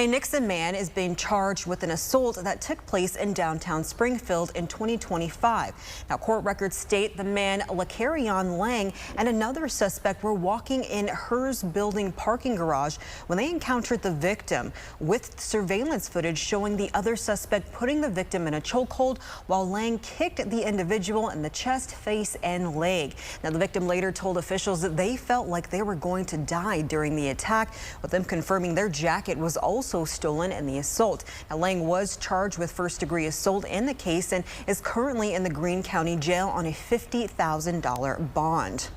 A Nixa man is being charged with an assault that took place in downtown Springfield in 2025. Now, court records state the man, LaCarrion Lang, and another suspect were walking in Hers building parking garage when they encountered the victim, with surveillance footage showing the other suspect putting the victim in a chokehold while Lang kicked the individual in the chest, face, and leg. Now, the victim later told officials that they felt like they were going to die during the attack, with them confirming their jacket was also stolen in the assault. Now, Lang was charged with first-degree assault in the case and is currently in the Greene County Jail on a $50,000 bond.